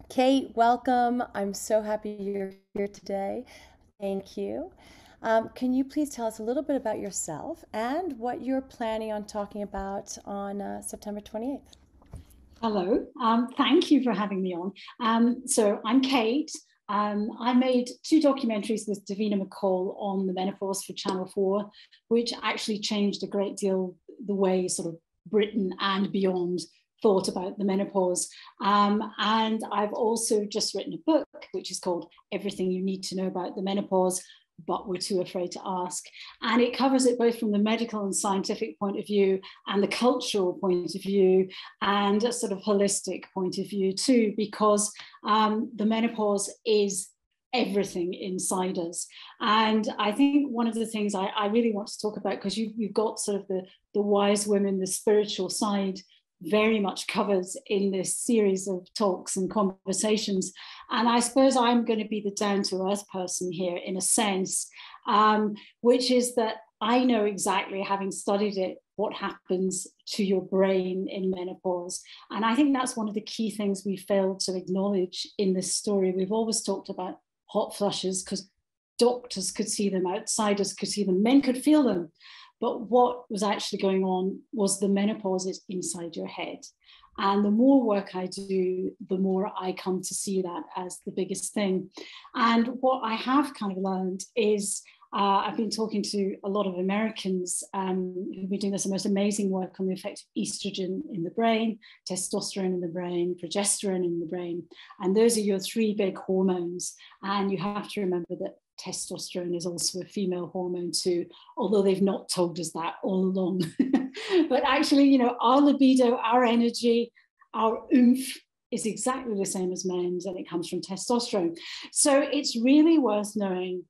Kate, welcome. I'm so happy you're here today. Thank you. Can you please tell us a little bit about yourself and what you're planning on talking about on September 28th? Hello, thank you for having me on. So I'm Kate. I made two documentaries with Davina McCall on the menopause for Channel 4, which actually changed a great deal the way sort of Britain and beyond thought about the menopause. And I've also just written a book, which is called Everything You Need to Know About the Menopause, but we're too afraid to ask. And it covers it both from the medical and scientific point of view and the cultural point of view and a sort of holistic point of view too, because the menopause is everything inside us. And I think one of the things I really want to talk about, because you've got sort of the wise women, the spiritual side very much covered in this series of talks and conversations. And I suppose I'm going to be the down to earth person here in a sense, which is that I know exactly, having studied it, what happens to your brain in menopause. And I think that's one of the key things we failed to acknowledge in this story. We've always talked about hot flushes because doctors could see them, outsiders could see them, men could feel them. But what was actually going on was the menopause is inside your head. And the more work I do, the more I come to see that as the biggest thing. And what I have kind of learned is I've been talking to a lot of Americans who've been doing this most amazing work on the effect of estrogen in the brain, testosterone in the brain, progesterone in the brain. And those are your three big hormones. And you have to remember that testosterone is also a female hormone too, although they've not told us that all along. But actually, you know, our libido, our energy, our oomph is exactly the same as men's, and it comes from testosterone. So it's really worth knowing,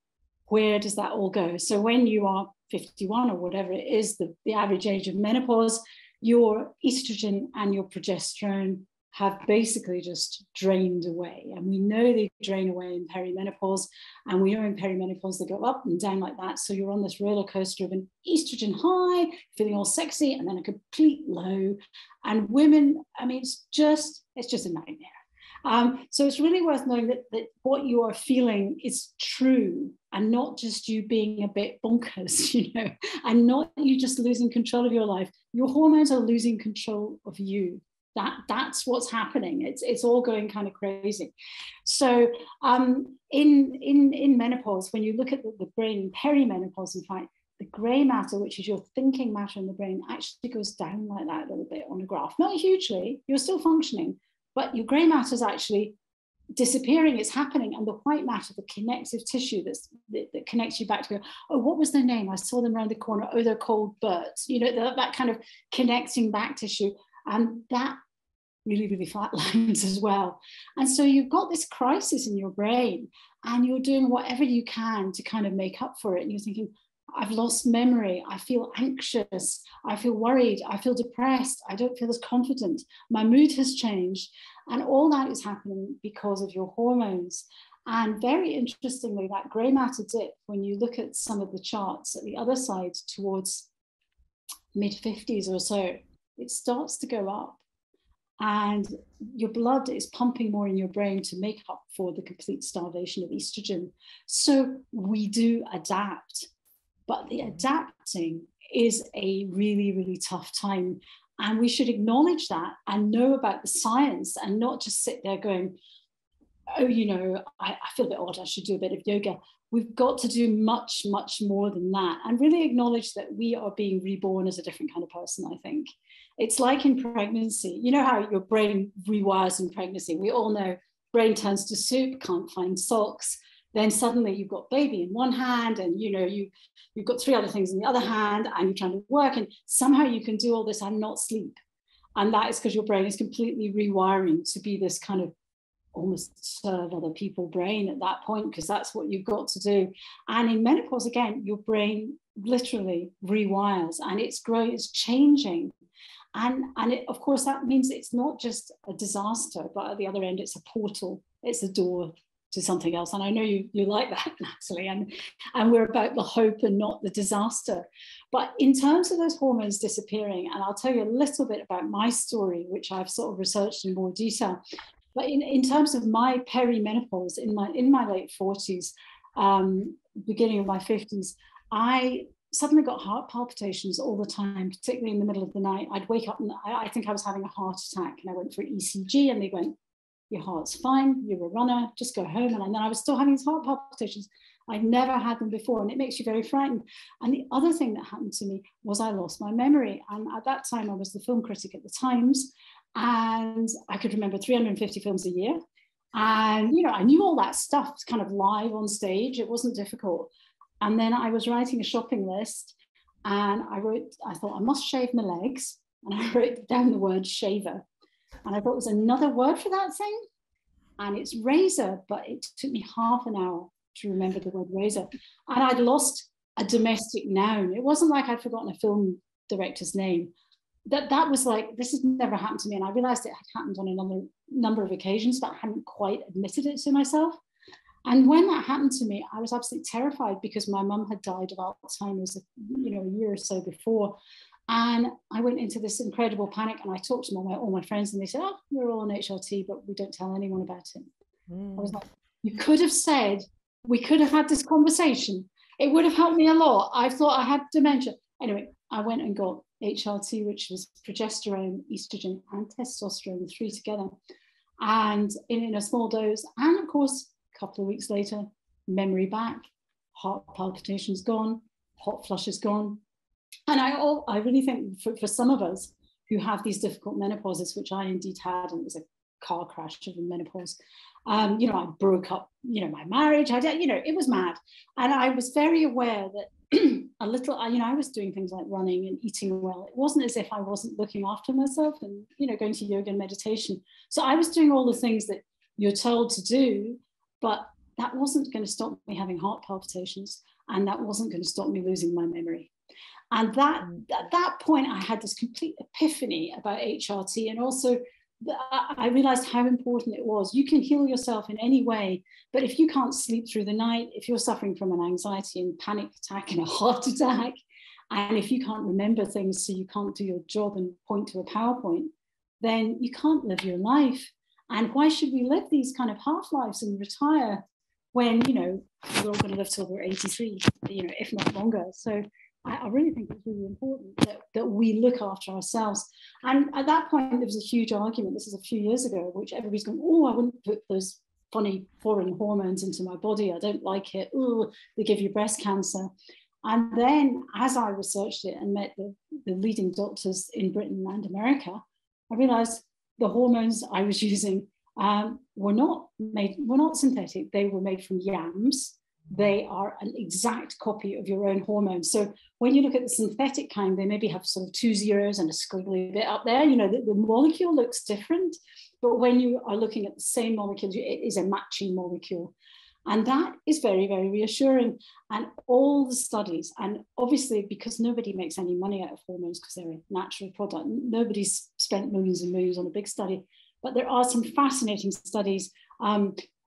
where does that all go? So when you are 51 or whatever it is, the average age of menopause, your estrogen and your progesterone have basically just drained away. And we know they drain away in perimenopause. And we know in perimenopause, they go up and down like that. So you're on this roller coaster of an estrogen high, feeling all sexy, and then a complete low. And women, I mean, it's just a nightmare. So it's really worth knowing that what you are feeling is true, and not just you being a bit bonkers, you know, and not you just losing control of your life. Your hormones are losing control of you. That's what's happening. It's all going kind of crazy. So in menopause, when you look at the brain, perimenopause, in fact, the gray matter, which is your thinking matter in the brain, actually goes down like that a little bit on a graph. Not hugely, you're still functioning, but your gray matter is actually disappearing. It's happening. And the white matter, the connective tissue that connects you back to go, oh, what was their name? I saw them around the corner. Oh, they're called birds. You know, that kind of connecting back tissue. And that really, really flatlines as well. And so you've got this crisis in your brain, and you're doing whatever you can to kind of make up for it. And you're thinking, I've lost memory. I feel anxious. I feel worried. I feel depressed. I don't feel as confident. My mood has changed. And all that is happening because of your hormones. And very interestingly, that gray matter dip, when you look at some of the charts at the other side towards mid 50s or so, it starts to go up. And your blood is pumping more in your brain to make up for the complete starvation of estrogen. So we do adapt, but the adapting is a really, really tough time. And we should acknowledge that and know about the science, and not just sit there going, oh, you know, I feel a bit odd, I should do a bit of yoga. We've got to do much, much more than that, and really acknowledge that we are being reborn as a different kind of person, I think. It's like in pregnancy. You know how your brain rewires in pregnancy? We all know brain turns to soup, can't find socks. Then suddenly you've got baby in one hand, and you know you've got three other things in the other hand, and you're trying to work, and somehow you can do all this and not sleep. And that is because your brain is completely rewiring to be this kind of almost serve other people brain at that point, because that's what you've got to do. And in menopause, again, your brain literally rewires, and it's growing, it's changing. And it, of course, that means it's not just a disaster, but at the other end, it's a portal, it's a door to something else. And I know you like that, Natalie, and we're about the hope and not the disaster. But in terms of those hormones disappearing, and I'll tell you a little bit about my story, which I've sort of researched in more detail. But in terms of my perimenopause, in my late 40s, beginning of my 50s, I suddenly got heart palpitations all the time, particularly in the middle of the night. I'd wake up and I think I was having a heart attack, and I went for ECG, and they went, your heart's fine, you're a runner, just go home. And then I was still having these heart palpitations. I'd never had them before, and it makes you very frightened. And the other thing that happened to me was I lost my memory. And at that time, I was the film critic at the Times, and I could remember 350 films a year. And, you know, I knew all that stuff kind of live on stage. It wasn't difficult. And then I was writing a shopping list, and I thought I must shave my legs. And I wrote down the word shaver. And I thought there's another word for that thing. And it's razor, but it took me half an hour to remember the word razor. And I'd lost a domestic noun. It wasn't like I'd forgotten a film director's name. That was like, this has never happened to me. And I realized it had happened on another number of occasions, but I hadn't quite admitted it to myself. And when that happened to me, I was absolutely terrified, because my mum had died of Alzheimer's, a year or so before. And I went into this incredible panic, and I talked to all my friends, and they said, oh, we're all on HRT, but we don't tell anyone about it. I was like, you could have said, we could have had this conversation. It would have helped me a lot. I thought I had dementia. Anyway, I went and got HRT, which was progesterone, estrogen, and testosterone, the three together, and in a small dose. And of course, a couple of weeks later, memory back, heart palpitations gone, hot flushes gone. And I really think for some of us who have these difficult menopauses, which I indeed had, and it was a car crash of a menopause, I broke up, my marriage. It was mad. And I was very aware that I was doing things like running and eating well. It wasn't as if I wasn't looking after myself and, going to yoga and meditation. So I was doing all the things that you're told to do, but that wasn't going to stop me having heart palpitations, and that wasn't going to stop me losing my memory. And at that point, I had this complete epiphany about HRT, and also I realized how important it was. You can heal yourself in any way, but if you can't sleep through the night, if you're suffering from an anxiety and panic attack and a heart attack, and if you can't remember things so you can't do your job and point to a PowerPoint, then you can't live your life. And why should we live these kind of half-lives and retire when, we're all going to live till we're 83, if not longer. So I really think it's really important that we look after ourselves. And at that point, there was a huge argument. This is a few years ago, which everybody's going, oh, I wouldn't put those funny foreign hormones into my body. I don't like it. Oh, they give you breast cancer. And then as I researched it and met the leading doctors in Britain and America, I realized the hormones I was using were not synthetic. They were made from yams. They are an exact copy of your own hormones. So when you look at the synthetic kind, they maybe have sort of 2 zeros and a squiggly bit up there. The molecule looks different, but when you are looking at the same molecule, it is a matching molecule. And that is very, very reassuring. And all the studies, and obviously because nobody makes any money out of hormones because they're a natural product, nobody's spent millions and millions on a big study, but there are some fascinating studies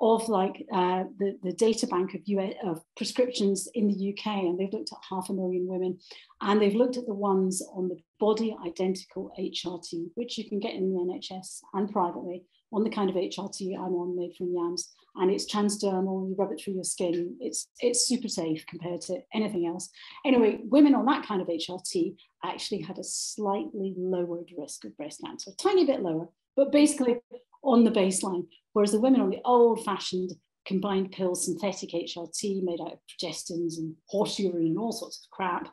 of the data bank of prescriptions in the UK, and they've looked at 500,000 women, and they've looked at the ones on the body identical HRT, which you can get in the NHS and privately, on the kind of HRT I'm on, made from yams, and it's transdermal. You rub it through your skin. It's super safe compared to anything else. Anyway, women on that kind of HRT actually had a slightly lowered risk of breast cancer, a tiny bit lower, but basically on the baseline. Whereas the women on the old-fashioned combined pill synthetic HRT made out of progestins and horse urine and all sorts of crap,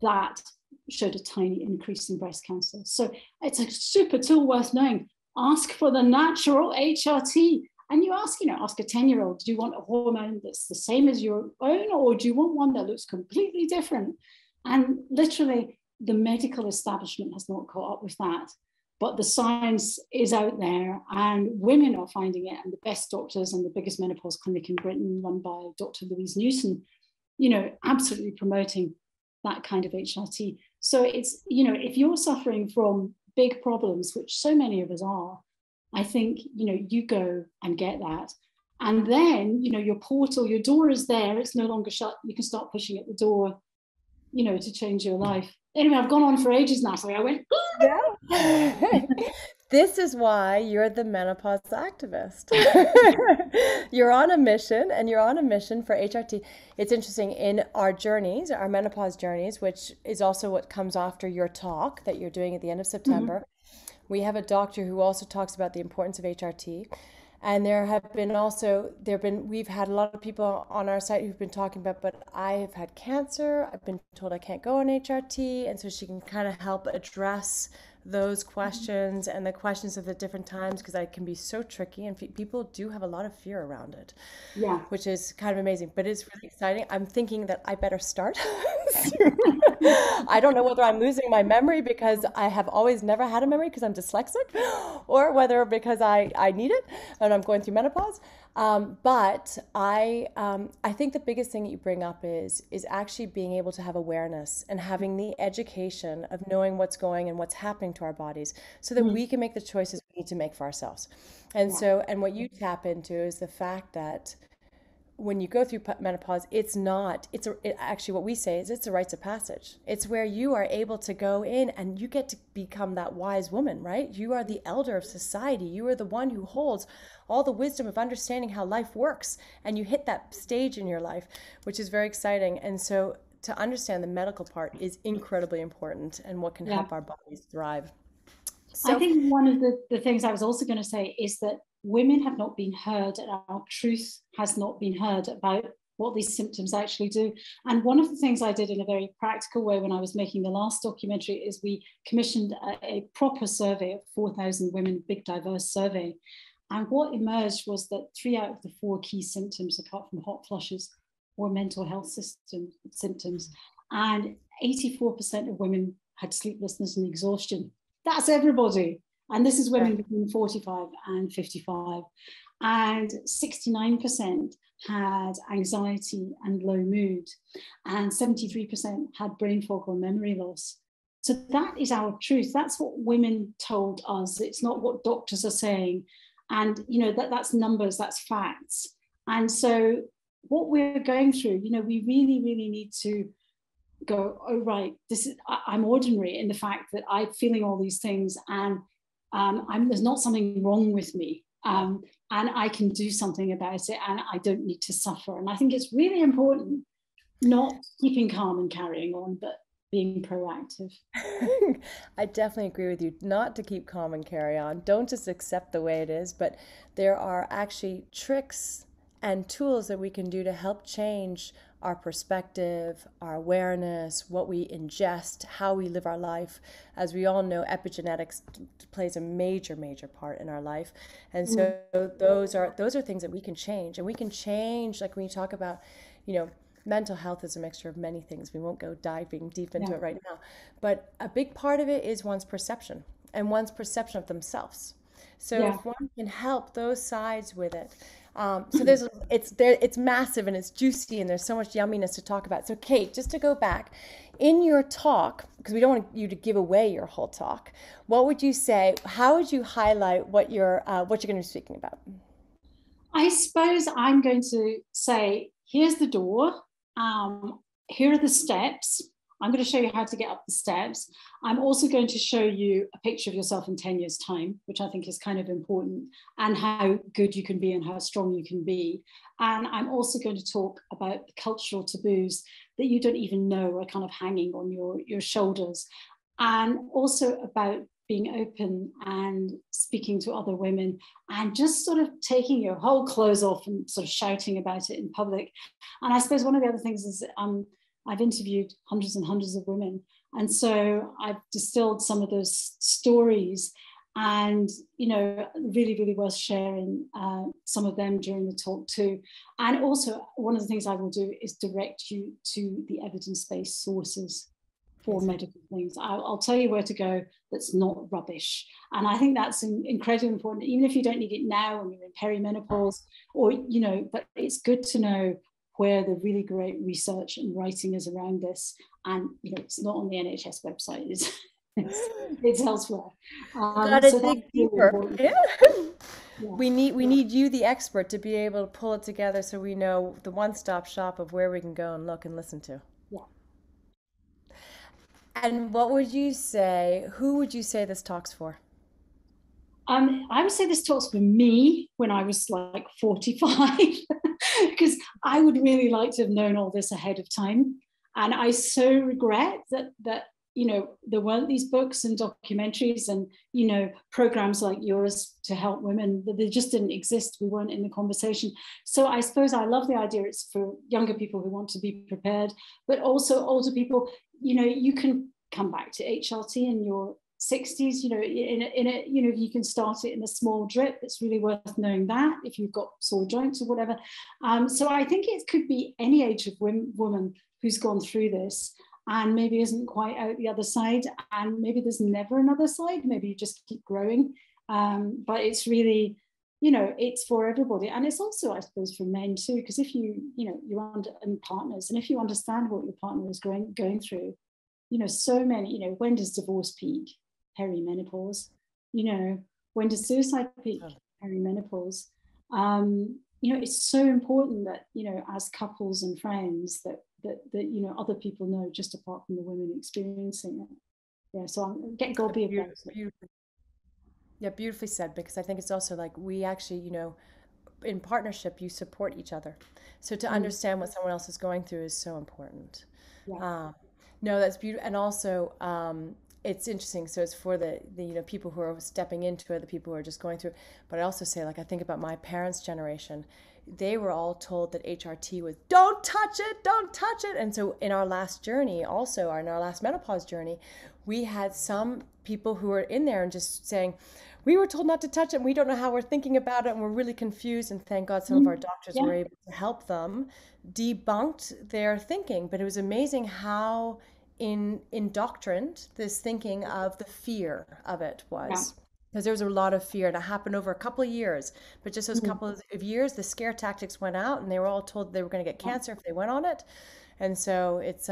that showed a tiny increase in breast cancer. So it's a super tool worth knowing. Ask for the natural HRT. And you ask a 10-year-old, do you want a hormone that's the same as your own, or do you want one that looks completely different? And literally, the medical establishment has not caught up with that. But the science is out there, and women are finding it. And the best doctors and the biggest menopause clinic in Britain, run by Dr. Louise Newson, absolutely promoting that kind of HRT. So it's, if you're suffering from big problems, which so many of us are, I think, you go and get that. And then, your portal, your door is there. It's no longer shut. You can start pushing at the door, to change your life. Anyway, I've gone on for ages, Natalie. I went, yeah. This is why you're the menopause activist. You're on a mission, and you're on a mission for HRT. It's interesting in our journeys, our menopause journeys, which is also what comes after your talk that you're doing at the end of Mhm. September. We have a doctor who also talks about the importance of HRT. And there have been also, we've had a lot of people on our site who've been talking about, but I have had cancer. I've been told I can't go on HRT. And so she can kind of help address those questions and the questions of the different times because it can be so tricky and people do have a lot of fear around it, Yeah. which is kind of amazing, but it's really exciting. I'm thinking that I better start soon. I don't know whether I'm losing my memory because I have always never had a memory because I'm dyslexic, or whether because I need it and I'm going through menopause. But I think the biggest thing that you bring up is actually being able to have awareness and having the education of knowing what's going and what's happening to our bodies so that Mm. we can make the choices we need to make for ourselves. And Yeah. so, and what you tap into is the fact that when you go through menopause, it's not, actually what we say is it's a rites of passage. It's where you are able to go in and you get to become that wise woman, right? You are the elder of society. You are the one who holds all the wisdom of understanding how life works. And you hit that stage in your life, which is very exciting. And so to understand the medical part is incredibly important and what can Yeah. help our bodies thrive. I So, think one of the things I was also going to say is that women have not been heard and our truth has not been heard about what these symptoms actually do. And one of the things I did in a very practical way when I was making the last documentary is we commissioned a proper survey of 4,000 women, big diverse survey. And what emerged was that 3 out of the 4 key symptoms, apart from hot flushes, were mental health symptoms. And 84% of women had sleeplessness and exhaustion. That's everybody. And this is women right. between 45 and 55. And 69% had anxiety and low mood. And 73% had brain fog or memory loss. So that is our truth. That's what women told us. It's not what doctors are saying. And that's numbers, that's facts. And so what we're going through, we really, really need to go, oh right, I'm ordinary in the fact that I'm feeling all these things, and there's not something wrong with me, and I can do something about it, and I don't need to suffer. And I think it's really important not keeping calm and carrying on, but being proactive. I definitely agree with you. Not to keep calm and carry on. Don't just accept the way it is, but there are actually tricks and tools that we can do to help change our perspective, our awareness, what we ingest, how we live our life. As we all know, epigenetics plays a major, major part in our life. And Mm. so those are things that we can change. And we can change, like when you talk about, you know, mental health is a mixture of many things. We won't go diving deep into Yeah, it right now. But a big part of it is one's perception and one's perception of themselves. So yeah. if one can help those sides with it, so it's massive and it's juicy and there's so much yumminess to talk about. So Kate, just to go back, in your talk, because we don't want you to give away your whole talk, what would you say? How would you highlight what you're going to be speaking about? I suppose I'm going to say, here's the door. Um, Here are the steps. I'm going to show you how to get up the steps. I'm also going to show you a picture of yourself in 10 years' time, which I think is kind of important, and how good you can be and how strong you can be. And I'm also going to talk about the cultural taboos that you don't even know are kind of hanging on your shoulders, and also about being open and speaking to other women and just sort of taking your whole clothes off and sort of shouting about it in public. And I suppose one of the other things is I've interviewed hundreds and hundreds of women. And so I've distilled some of those stories, and really, really worth sharing some of them during the talk too. And also one of the things I will do is direct you to the evidence-based sources for Amazing. medical things. I'll tell you where to go that's not rubbish. And I think that's incredibly important, even if you don't need it now when you're in perimenopause, or, but it's good to know where the really great research and writing is around this. And, it's not on the NHS website, it's elsewhere. Gotta So that's dig really deeper. important. Yeah. Yeah. We need you, the expert, to be able to pull it together so we know the one-stop shop of where we can go and look and listen to. Yeah. And who would you say this talk's for? I would say this talks for me when I was like 45, because I would really like to have known all this ahead of time. And I so regret that there weren't these books and documentaries and programs like yours to help women. They just didn't exist. We weren't in the conversation. So I suppose I love the idea. It's for younger people who want to be prepared, but also older people. You can come back to HRT in your 60s, if you can start it in a small drip. It's really worth knowing that if you've got sore joints or whatever. So I think it could be any age of woman who's gone through this and maybe isn't quite out the other side, and maybe there's never another side. Maybe you just keep growing. But it's really, it's for everybody. And it's also, I suppose, for men too, because if you're and partners, and if you understand what your partner is going through, so many, when does divorce peak? Perimenopause. When does suicide peak? Perimenopause. It's so important that, as couples and friends, that other people know, just apart from the women experiencing it. Yeah, so I'm get Gobby about it. Yeah, beautifully said, because I think it's also like we actually, in partnership, you support each other. So to understand what someone else is going through is so important. Yeah. No, that's beautiful. And also, it's interesting. So it's for the people who are stepping into it, the people who are just going through. But I also say, like, I think about my parents' generation. They were all told that HRT was don't touch it, don't touch it. And so in our last journey, also in our last menopause journey, we had some people who were in there and just saying, we were told not to touch it and we don't know how we're thinking about it and we're really confused. And thank God some of our doctors Yeah. were able to help them debunked their thinking. But it was amazing how indoctrined this thinking of the fear of it Yeah. was. Because there was a lot of fear and it happened over a couple of years. But just those Mm. couple of years, the scare tactics went out and they were all told they were going to get Yeah. cancer if they went on it. And so it's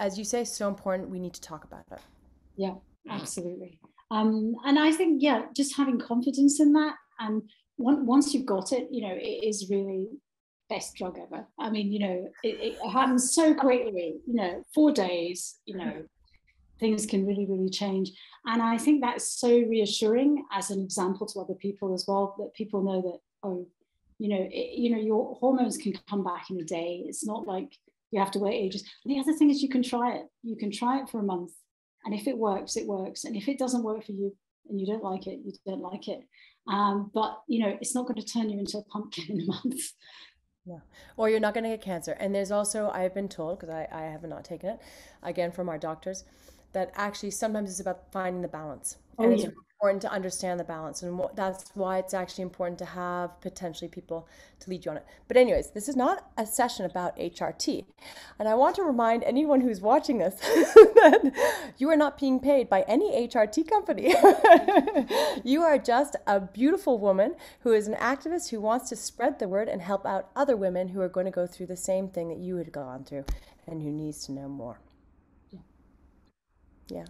as you say, so important. We need to talk about it. Yeah, absolutely. And I think, yeah, just having confidence in that, and once you've got it, it is really best drug ever. I mean, it happens so quickly. 4 days. Things can really, really change. And I think that's so reassuring as an example to other people as well, that people know that, oh, your hormones can come back in a day. It's not like you have to wait ages. And the other thing is you can try it. You can try it for a month. And if it works, it works. And if it doesn't work for you and you don't like it, you don't like it. But, it's not going to turn you into a pumpkin in a month. Yeah. Or you're not going to get cancer. And there's also, I've been told, because I have not taken it, again from our doctors, that actually sometimes it's about finding the balance. Oh, And it's yeah. important to understand the balance. And that's why it's actually important to have potentially people to lead you on it. But anyways, this is not a session about HRT. And I want to remind anyone who's watching this that you are not being paid by any HRT company. You are just a beautiful woman who is an activist who wants to spread the word and help out other women who are going to go through the same thing that you had gone through and who needs to know more. Yeah.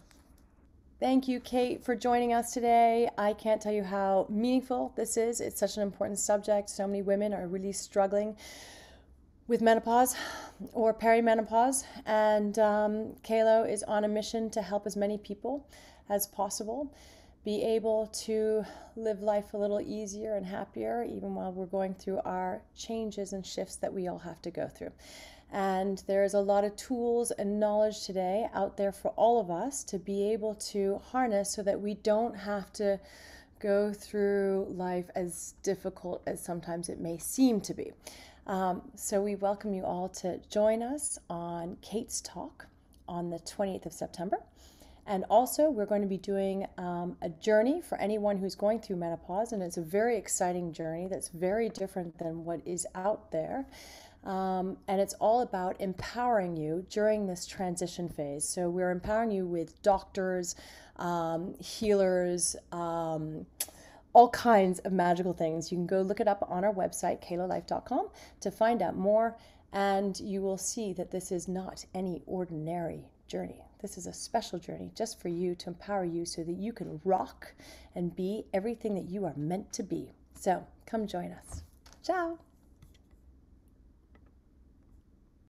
Thank you, Kate, for joining us today. I can't tell you how meaningful this is. It's such an important subject. So many women are really struggling with menopause or perimenopause. And Kalo is on a mission to help as many people as possible be able to live life a little easier and happier, even while we're going through our changes and shifts that we all have to go through. And there's a lot of tools and knowledge today out there for all of us to be able to harness so that we don't have to go through life as difficult as sometimes it may seem to be. So we welcome you all to join us on Kate's Talk on the 28th of September. And also, we're going to be doing a journey for anyone who's going through menopause, and it's a very exciting journey that's very different than what is out there. And it's all about empowering you during this transition phase. So we're empowering you with doctors, healers, all kinds of magical things. You can go look it up on our website, kalolife.com, to find out more. And you will see that this is not any ordinary journey. This is a special journey just for you, to empower you so that you can rock and be everything that you are meant to be. So come join us. Ciao.